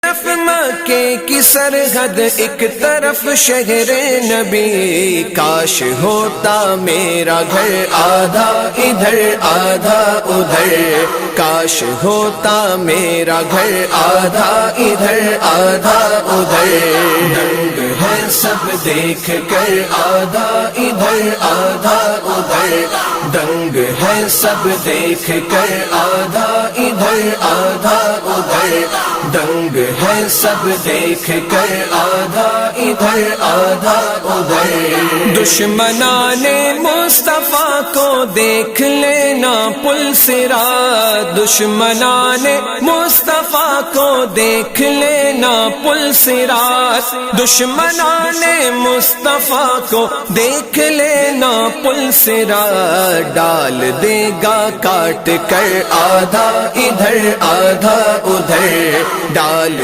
طرف مکے کی سرحد، ایک طرف شہر نبی، کاش ہوتا میرا گھر آدھا ادھر آدھا ادھر، کاش ہوتا میرا گھر آدھا ادھر آدھا ادھر، دنگ ہے سب دیکھ کر آدھا ادھر آدھا ادھر، دنگ ہے سب دیکھ کر آدھا ادھر آدھا ادھر، دنگ ہے سب دیکھ کر آدھا ادھر آدھا ادھر، دشمنان مصطفیٰ کو دیکھ لینا پل صراط، دشمنان مصطفیٰ کو دیکھ لینا پل صراط، دشمنان مصطفیٰ کو دیکھ لینا پل صراط، ڈال دے گا کاٹ کر آدھا ادھر آدھا ادھر، ڈال